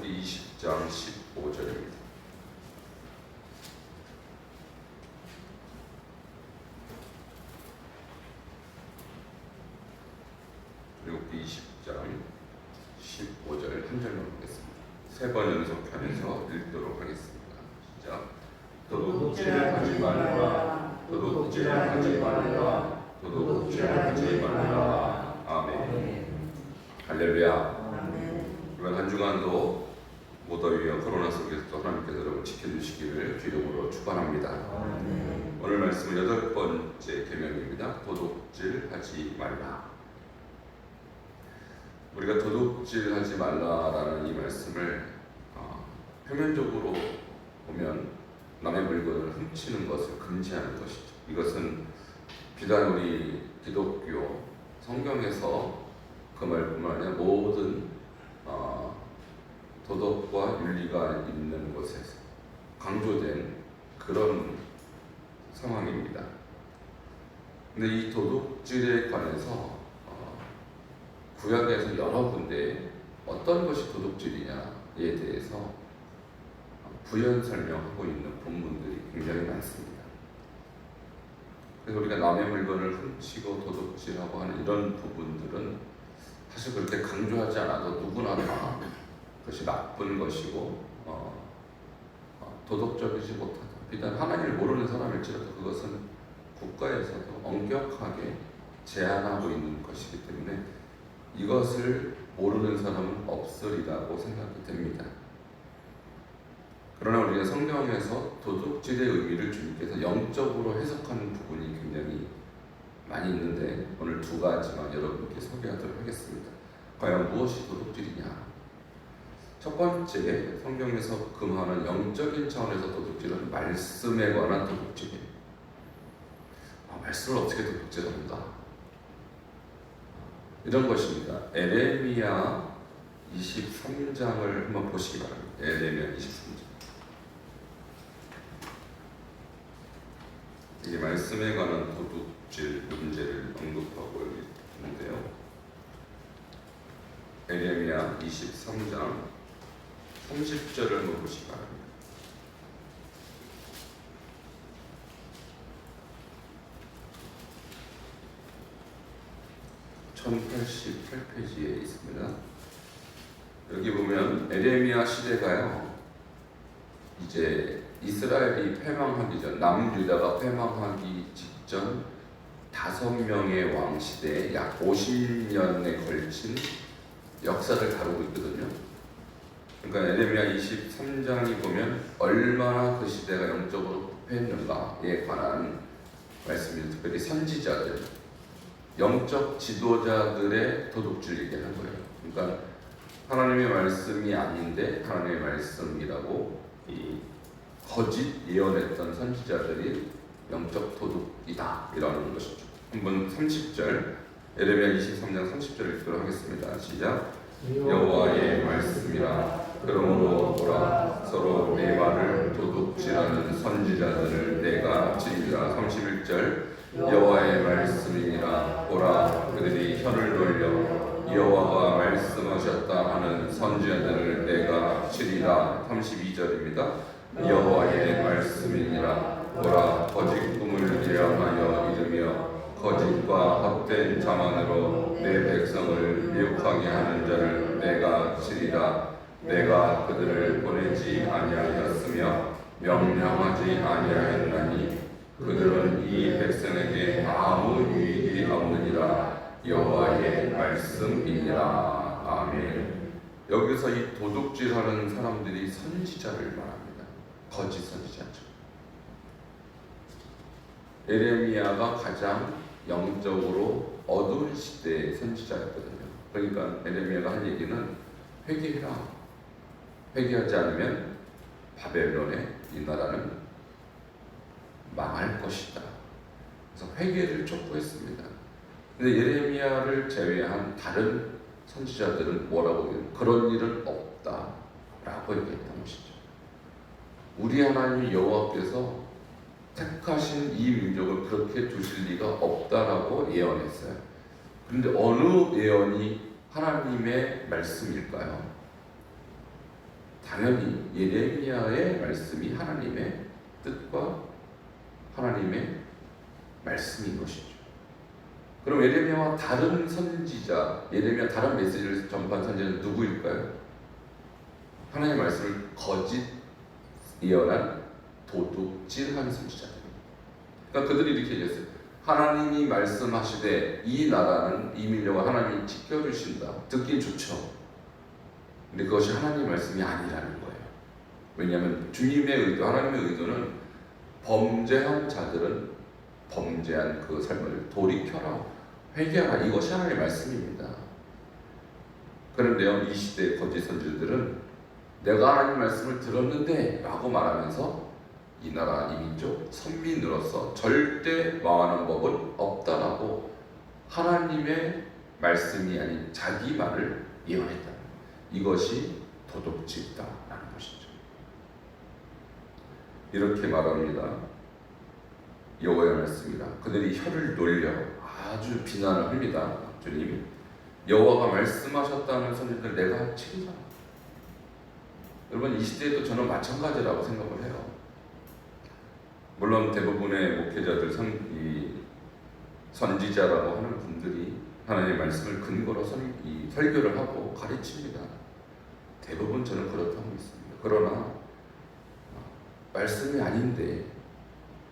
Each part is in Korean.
출애굽기 20장 15절입니다. 출애굽기 20장 15절 한 절만 보겠습니다. 세 번 연속하면서 읽도록 하겠습니다. 시작. 도둑질을 하지 말라. 도둑질을 하지 말라. 도둑질을 하지 말라. 아멘. 할렐루야. 이번 한 주간도 무더위와 코로나 속에서도 하나님께서 여러분 지켜주시기를 기도로 축원합니다. 오늘 말씀은 8번째 계명입니다. 도둑질 하지 말라. 우리가 도둑질 하지 말라라는 이 말씀을 표면적으로 보면 남의 물건을 훔치는 것을 금지하는 것이죠. 이것은 비단 우리 기독교 성경에서 그 말뿐만 아니라 모든 도덕과 윤리가 있는 곳에서 강조된 그런 상황입니다. 근데 이 도둑질에 관해서 구약에서 여러 군데 어떤 것이 도둑질이냐에 대해서 부연 설명하고 있는 본문들이 굉장히 많습니다. 그래서 우리가 남의 물건을 훔치고 도둑질하고 하는 이런 부분들은 사실 그렇게 강조하지 않아도 누구나 다 그것이 나쁜 것이고 도덕적이지 못하다. 비단 하나님을 모르는 사람일지라도 그것은 국가에서도 엄격하게 제한하고 있는 것이기 때문에 이것을 모르는 사람은 없으리라고 생각이 됩니다. 그러나 우리가 성경에서 도둑질의 의미를 주님께서 영적으로 해석하는 부분이 굉장히 많이 있는데 오늘 두 가지만 여러분께 소개하도록 하겠습니다. 과연 무엇이 도둑질이냐? 첫 번째, 성경에서 금하는 영적인 차원에서 도둑질은 말씀에 관한 도둑질이에요. 말씀을 어떻게 도둑질한다? 이런 것입니다. 에레미야 23장을 한번 보시기 바랍니다. 에레미야 23장. 이게 말씀에 관한 도둑질 문제를 언급하고 있는데요. 에레미야 23장 30절을 한번 보시기 바랍니다. (1088페이지에) 있습니다. 여기 보면 에레미야 시대가요, 이제 이스라엘이 패망하기 전, 남유다가 패망하기 직전 5명의 왕 시대에 약 50년에 걸친 역사를 다루고 있거든요. 그러니까 에레미야 23장이 보면 얼마나 그 시대가 영적으로 부패했는가에 관한 말씀입니다. 특별히 선지자들, 영적 지도자들의 도둑질 얘기하는 거예요. 그러니까 하나님의 말씀이 아닌데 하나님의 말씀이라고 이 거짓 예언했던 선지자들이 영적 도둑이다 이라는 것이죠. 한번 30절, 에레미야 23장 30절 읽도록 하겠습니다. 시작. 여호와의 말씀이라. 그러므로 보라, 서로 내 말을 도둑질하는 선지자들을 내가 치리라. 31절, 여호와의 말씀이니라. 보라, 그들이 혀를 돌려 여호와가 말씀하셨다 하는 선지자들을 내가 치리라. 32절입니다. 여호와의 말씀이니라. 보라, 거짓 꿈을 예언하여 이르며 거짓과 헛된 자만으로 내 백성을 미혹하게 하는 자를 내가 치리라. 내가 그들을 보내지 아니하였으며 명령하지 아니하였나니 그들은 이 백성에게 아무 유익이 없느니라. 여호와의 말씀이니라. 아멘. 여기서 이 도둑질하는 사람들이 선지자를 말합니다. 거짓 선지자죠. 에레미야가 가장 영적으로 어두운 시대의 선지자였거든요. 그러니까 에레미야가 한 얘기는 회개해라. 회개하지 않으면 바벨론의 이 나라는 망할 것이다. 그래서 회개를 촉구했습니다. 근데 예레미야를 제외한 다른 선지자들은 뭐라고 해요? 그런 일은 없다라고 얘기했던 것이죠. 우리 하나님 여호와께서 택하신 이 민족을 그렇게 두실 리가 없다라고 예언했어요. 그런데 어느 예언이 하나님의 말씀일까요? 당연히 예레미야의 말씀이 하나님의 뜻과 하나님의 말씀인 것이죠. 그럼 예레미야와 다른 선지자, 예레미야 다른 메시지를 전파한 선지자는 누구일까요? 하나님의 말씀을 거짓 예언한 도둑질한 선지자들입니다. 그러니까 그들이 이렇게 얘기했어요. 하나님이 말씀하시되 이 나라는 이민려가 하나님이 지켜주신다. 듣긴 좋죠. 근데 그것이 하나님의 말씀이 아니라는 거예요. 왜냐하면 주님의 의도, 하나님의 의도는 범죄한 자들은 범죄한 그 삶을 돌이켜라, 회개하라, 이것이 하나님의 말씀입니다. 그런데요, 이 시대의 거짓 선지자들은 내가 하나님 말씀을 들었는데 라고 말하면서 이 나라 이 민족 선민으로서 절대 망하는 법은 없다라고 하나님의 말씀이 아닌 자기 말을 예언했다. 이것이 도둑질이다라는 것이죠. 이렇게 말합니다. 여호와의 말씀이다. 그들이 혀를 놀려 아주 비난을 합니다. 주님이 여호와가 말씀하셨다는 선지자들 내가 책이다. 여러분, 이 시대에도 저는 마찬가지라고 생각을 해요. 물론 대부분의 목회자들, 선지자라고 하는 분들이 하나님의 말씀을 근거로 설교를 하고 가르칩니다. 대부분 저는 그렇다고 믿습니다. 그러나 말씀이 아닌데,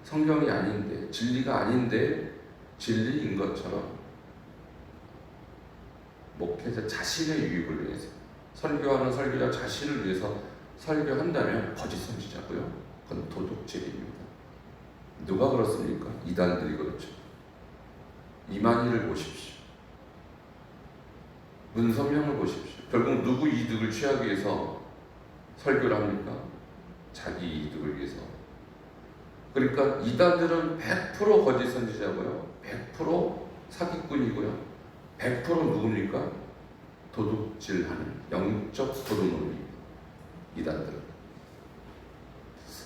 성경이 아닌데, 진리가 아닌데 진리인 것처럼 목회자 자신의 유익을 위해서, 설교하는 설교자 자신을 위해서 설교한다면 거짓 선지자고요. 그건 도둑질입니다. 누가 그렇습니까? 이단들이 그렇죠. 이만희를 보십시오. 문선명을 보십시오. 결국 누구 이득을 취하기 위해서 설교를 합니까? 자기 이득을 위해서. 그러니까 이단들은 100% 거짓 선지자고요. 100% 사기꾼이고요. 100% 누굽니까? 도둑질하는 영적 도둑놈입니다. 이단들.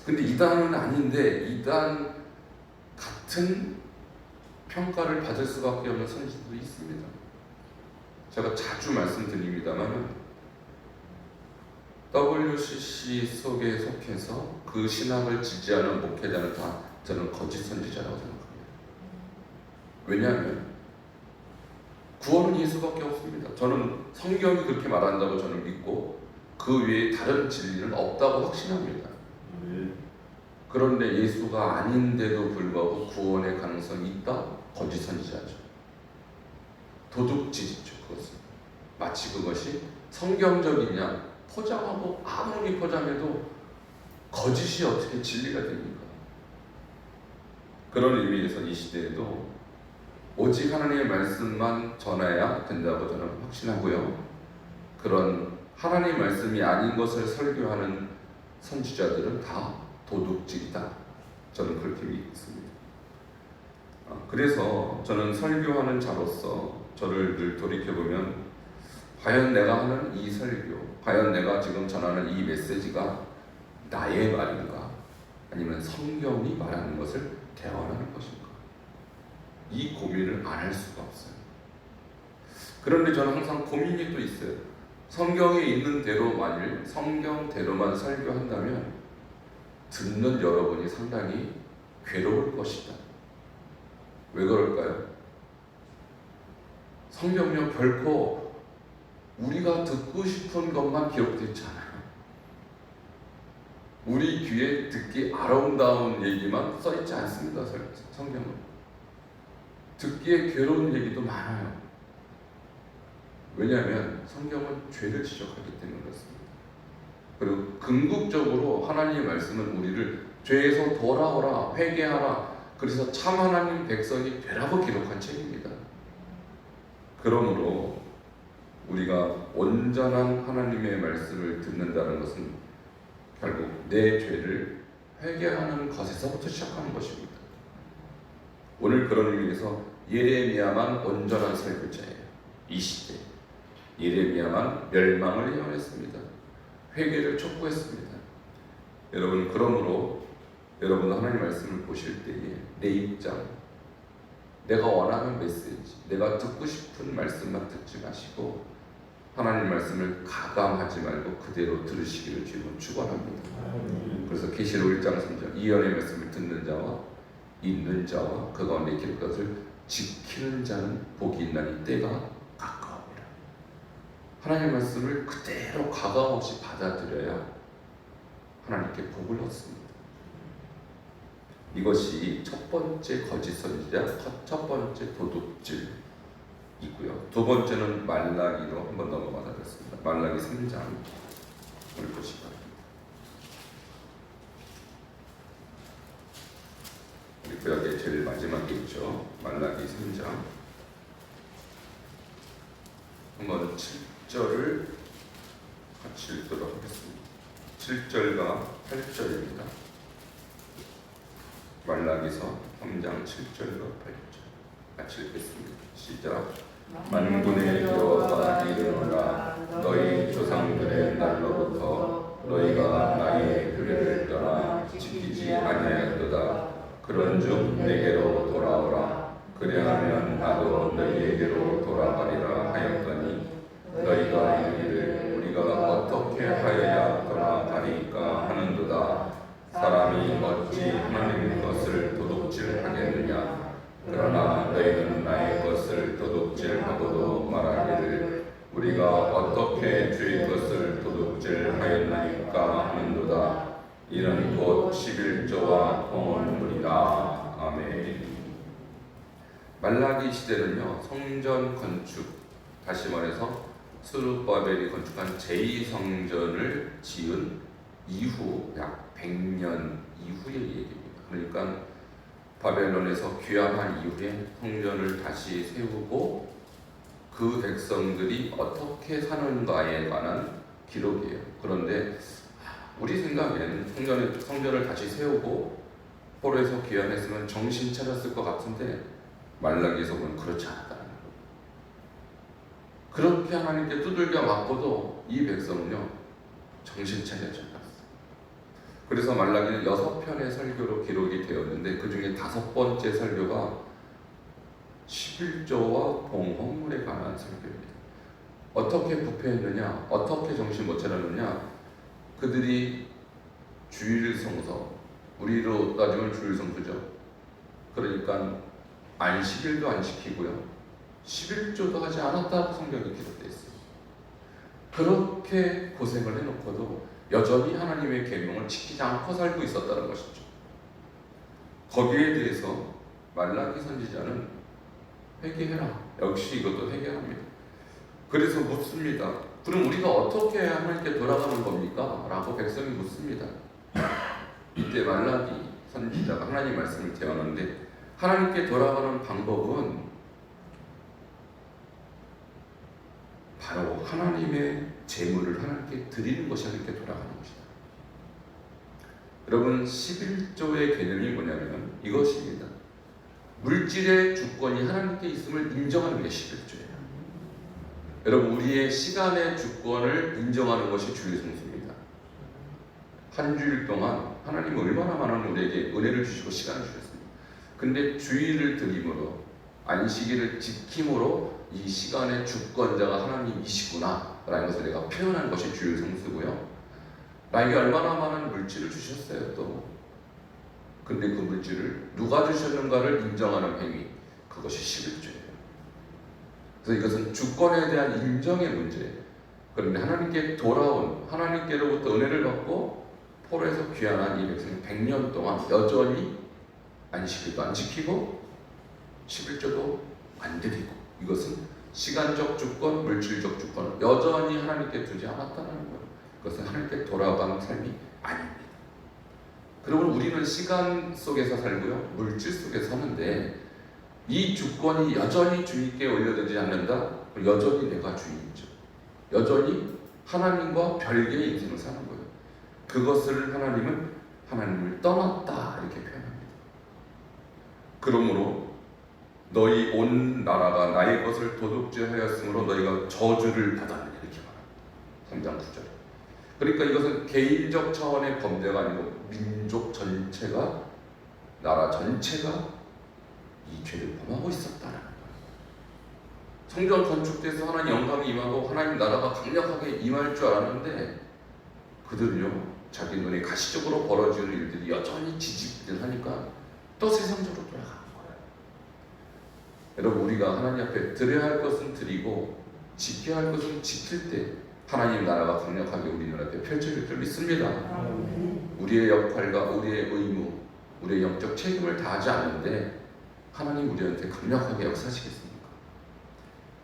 근데 이단은 아닌데 이단 같은 평가를 받을 수밖에 없는 선지자도 있습니다. 제가 자주 말씀드립니다만 WCC 속에 속해서 그 신학을 지지하는 목회자는 다 저는 거짓 선지자라고 생각합니다. 왜냐하면 구원은 예수밖에 없습니다. 저는 성경이 그렇게 말한다고 저는 믿고 그 외에 다른 진리는 없다고 확신합니다. 그런데 예수가 아닌데도 불구하고 구원의 가능성이 있다? 거짓 선지자죠. 도둑질이죠. 그것은 마치 그것이 성경적이냐, 포장하고 아무리 포장해도 거짓이 어떻게 진리가 됩니까? 그런 의미에서 이 시대에도 오직 하나님의 말씀만 전해야 된다고 저는 확신하고요. 그런 하나님의 말씀이 아닌 것을 설교하는 선지자들은 다 도둑질이다. 저는 그렇게 믿습니다. 그래서 저는 설교하는 자로서 저를 늘 돌이켜보면 과연 내가 하는 이 설교, 과연 내가 지금 전하는 이 메시지가 나의 말인가? 아니면 성경이 말하는 것을 대언하는 것인가? 이 고민을 안 할 수가 없어요. 그런데 저는 항상 고민이 또 있어요. 성경에 있는 대로 만일 성경대로만 설교한다면 듣는 여러분이 상당히 괴로울 것이다. 왜 그럴까요? 성경은 결코 우리가 듣고 싶은 것만 기록되어 있지 않아요. 우리 귀에 듣기 아름다운 얘기만 써있지 않습니다. 성경은 듣기에 괴로운 얘기도 많아요. 왜냐하면 성경은 죄를 지적하기 때문에 그렇습니다. 그리고 궁극적으로 하나님의 말씀은 우리를 죄에서 돌아오라, 회개하라, 그래서 참 하나님 백성이 되라고 기록한 책입니다. 그러므로 우리가 온전한 하나님의 말씀을 듣는다는 것은 결국 내 죄를 회개하는 것에서부터 시작하는 것입니다. 오늘 그런 의미에서 예레미야만 온전한 설교자예요. 이 시대 예레미야만 멸망을 예언했습니다. 회개를 촉구했습니다. 여러분, 그러므로 여러분 하나님 말씀을 보실 때에 내 입장, 내가 원하는 메시지, 내가 듣고 싶은 말씀만 듣지 마시고 하나님 말씀을 가감하지 말고 그대로 들으시기를 주님은 축원합니다. 그래서 계시록 1장 3절 이언의 말씀을 듣는 자와 읽는 자와 그 가운데 기록 것을 지키는 자는 복이 있나니 때가 가까웁니다. 하나님 말씀을 그대로 가감 없이 받아들여야 하나님께 복을 얻습니다. 이것이 첫 번째 거짓 선지자, 첫 번째 도둑질이고요. 두 번째는 말라기로 한번 넘어가 보겠습니다. 말라기 3장 오늘 보시기 바랍니다. 우리 구약의 제일 마지막에 있죠. 말라기 3장 한번 7절을 같이 읽도록 하겠습니다. 7절과 8절입니다. 말라기서 3장 7절과 8절 같이 읽겠습니다. 시작. 만군의 여호와가 이르노라 너희 조상들의 날로부터 너희가 나의 규례를 떠나 지키지 아니하였도다. 그런즉 내게로 돌아오라. 그리하면 나도 너희에게로 돌아가리라 하였더니 너희가 이르기를 우리가 어떻게 하여야 돌아가리까 하는도다. 사람이 어찌 하나님의 것을 도둑질하겠느냐. 그러나 너희는 나의 것을 도둑질하고도 말하기를 우리가 어떻게 주의 것을 도둑질하였나이까 하는도다. 이는 곧 11조와 봉헌물이라. 아멘. 말라기 시대는요, 성전 건축, 다시 말해서 스룹바벨이 건축한 제2성전을 지은 이후 약 100년 이후의 얘기입니다. 그러니까 바벨론에서 귀환한 이후에 성전을 다시 세우고 그 백성들이 어떻게 사는가에 관한 기록이에요. 그런데 우리 생각엔 성전을 다시 세우고 포로에서 귀환했으면 정신 차렸을 것 같은데 말라기에서 보면 그렇지 않았다는 거예요. 그렇게 하나님께 두들겨 맞고도 이 백성은요 정신 차려지 않았어요. 그래서 말라기는 6편의 설교로 기록이 되었는데 그 중에 5번째 설교가 11조와 봉헌물에 관한 설교입니다. 어떻게 부패했느냐, 어떻게 정신 못 차렸느냐. 그들이 주일 성서, 우리로 따지면 주일 성수죠. 그러니까 안식일도 안 지키고요 11조도 하지 않았다고 성경에 기록되어 있어요. 그렇게 고생을 해놓고도 여전히 하나님의 계명을 지키지 않고 살고 있었다는 것이죠. 거기에 대해서 말라기 선지자는 회개해라. 역시 이것도 회개합니다. 그래서 묻습니다. 그럼 우리가 어떻게 하나님께 돌아가는 겁니까? 라고 백성이 묻습니다. 이때 말라기 선지자가 하나님 말씀을 대하는데 하나님께 돌아가는 방법은 바로 하나님의 재물을 하나님께 드리는 것이 하나님께 돌아가는 것이다. 여러분 11조의 개념이 뭐냐면 이것입니다. 물질의 주권이 하나님께 있음을 인정하는 게 11조예요. 여러분 우리의 시간의 주권을 인정하는 것이 주의 성수입니다. 한 주일 동안 하나님은 얼마나 많은 우리에게 은혜를 주시고 시간을 주셨습니다. 근데 주일을 드림으로 안식일을 지킴으로 이 시간의 주권자가 하나님이시구나 라는 것을 내가 표현한 것이 주일 성수고요. 나에게 얼마나 많은 물질을 주셨어요 또. 근데 그 물질을 누가 주셨는가를 인정하는 행위, 그것이 11조예요. 그래서 이것은 주권에 대한 인정의 문제예요. 그런데 하나님께 돌아온, 하나님께로부터 은혜를 받고 포로에서 귀환한 이 백성이 100년 동안 여전히 안식일도 안 지키고 11조도 안 드리고, 이것은 시간적 주권, 물질적 주권을 여전히 하나님께 두지 않았다는 거예요. 그것은 하나님께 돌아가는 삶이 아닙니다. 그러면 우리는 시간 속에서 살고요, 물질 속에서 사는데 이 주권이 여전히 주님께 올려드리지 않는다? 여전히 내가 주인이죠. 여전히 하나님과 별개의 인생을 사는 거예요. 그것을 하나님은 하나님을 떠났다 이렇게 표현합니다. 그러므로 너희 온 나라가 나의 것을 도둑질하였으므로 너희가 저주를 받았느냐 이렇게 말합니다. 3장 9절. 그러니까 이것은 개인적 차원의 범죄가 아니고 민족 전체가, 나라 전체가 이 죄를 범하고 있었다는 거예요. 성전 건축돼서 하나님 영광이 임하고 하나님 나라가 강력하게 임할 줄 알았는데 그들은요 자기 눈에 가시적으로 벌어지는 일들이 여전히 지지부진하니까 또 세상적으로 돌아가는 거예요. 여러분, 우리가 하나님 앞에 드려야 할 것은 드리고 지켜야 할 것은 지킬 때 하나님 나라가 강력하게 우리 눈앞에 펼쳐질 줄 믿습니다. 우리의 역할과 우리의 의무, 우리의 영적 책임을 다하지 않는데 하나님 우리한테 강력하게 역사하시겠습니까?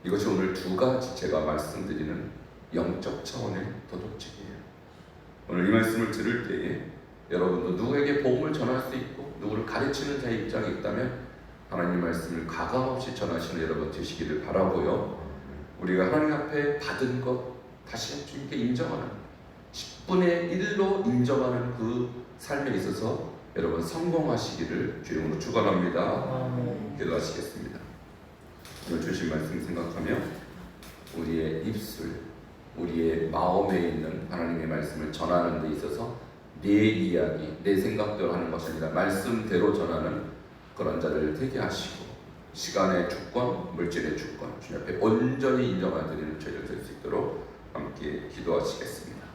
이것이 오늘 두 가지 제가 말씀드리는 영적 차원의 도덕책이에요. 오늘 이 말씀을 들을 때에 여러분도 누구에게 복음을 전할 수 있고 누구를 가르치는 자의 입장에 있다면 하나님 말씀을 가감없이 전하시는 여러분 되시기를 바라고요. 우리가 하나님 앞에 받은 것 다시 주님께 인정하는 10분의 1로 인정하는 그 삶에 있어서 여러분 성공하시기를 주님으로 축원합니다. 기도하시겠습니다. 오늘 주신 말씀 생각하며 우리의 입술, 우리의 마음에 있는 하나님의 말씀을 전하는 데 있어서 내 이야기, 내 생각대로 하는 것이 아니라 말씀대로 전하는 그런 자들을 되게 하시고 시간의 주권, 물질의 주권 주님 앞에 온전히 인정하드리는 저희들 될 수 있도록 함께 기도하시겠습니다.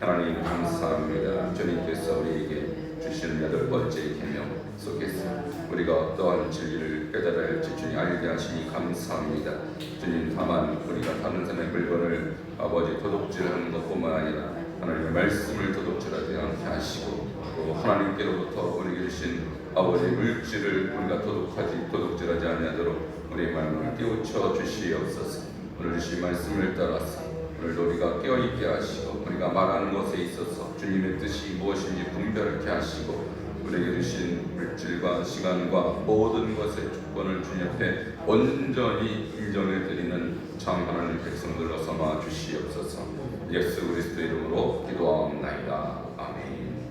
하나님 감사합니다. 주님께서 우리에게 주시는 8번째 계명 속에서 우리가 어떠한 진리를 깨달아야 할지 주님 알게 하시니 감사합니다. 주님, 다만 우리가 다른 사람의 물건을 아버지 도둑질하는 것뿐만 아니라 하나님의 말씀을 도둑질하지 않게 하시고 또 하나님께로부터 우리에게 주신 아버지 물질을 우리가 도둑질하지 아니하도록 우리의 마음을 깨우쳐 주시옵소서. 오늘 주신 말씀을 따라서 오늘도 우리가 깨어있게 하시고 우리가 말하는 것에 있어서 주님의 뜻이 무엇인지 분별케 하시고 우리에게 주신 물질과 시간과 모든 것의 주권을 주님 앞에 온전히 인정해드리는 참 하나님 백성들로 삼아 주시옵소서. 예수 그리스도 이름으로 기도하옵나이다. 아멘.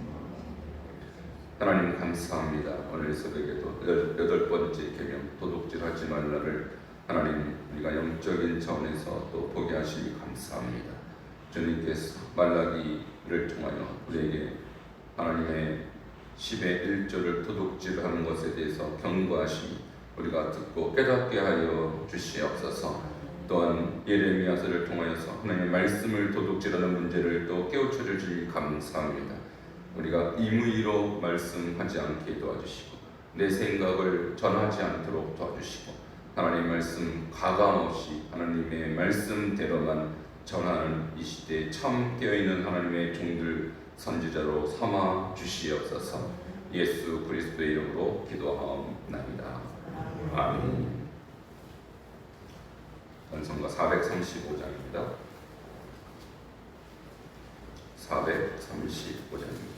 하나님 감사합니다. 오늘 새벽에도 8번째 계명 도둑질하지 말라를 하나님 우리가 영적인 차원에서 또 보게 하시니 감사합니다. 주님께서 말라기를 통하여 우리에게 하나님의 10의 1조를 도둑질하는 것에 대해서 경고하시니 우리가 듣고 깨닫게 하여 주시옵소서. 또한 예레미야서를 통하여서 하나님의 말씀을 도둑질하는 문제를 또 깨우쳐줄 주님 감사합니다. 우리가 임의로 말씀하지 않게 도와주시고 내 생각을 전하지 않도록 도와주시고 하나님 말씀 가감없이 하나님의 말씀대로만 전하는 이 시대에 참 깨어있는 하나님의 종들 선지자로 삼아 주시옵소서. 예수 그리스도의 이름으로 기도하옵나이다. 아멘. 전성가 435장입니다. 435장입니다.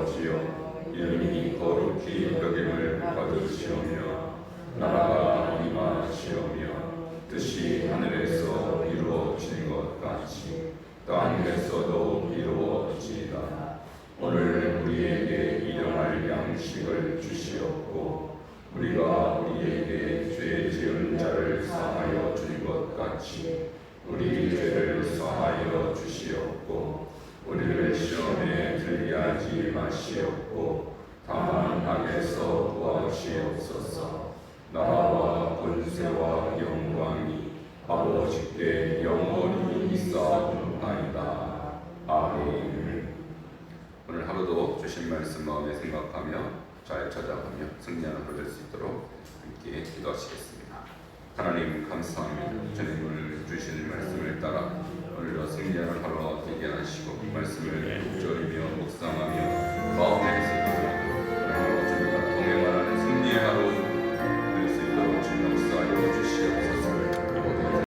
아버지여 이름이 거룩히 여김을 받으시오며 나라가 임하시오며 뜻이 하늘에서 이루어진 것 같이 땅에서도 이루어지이다. 오늘 우리에게 일용할 양식을 주시옵고 우리가 우리에게 죄 지은 자를 사하여 준 것 같이 우리 죄를 사하여 주시옵고 우리를 시험에 들게 하지 마시옵고 다만 악에서 구하시옵소서. 나라와 권세와 영광이 아버지께 영원히 있사옵나이다. 아멘. 오늘 하루도 주신 말씀 마음에 생각하며 잘 저장하며 승리하는 하루 될 수 있도록 함께 기도하시겠습니다. 하나님 감사합니다. 주님 오늘 주시는 말씀을 따라 오늘도 승리하는 하루가 되게 하시고 말씀을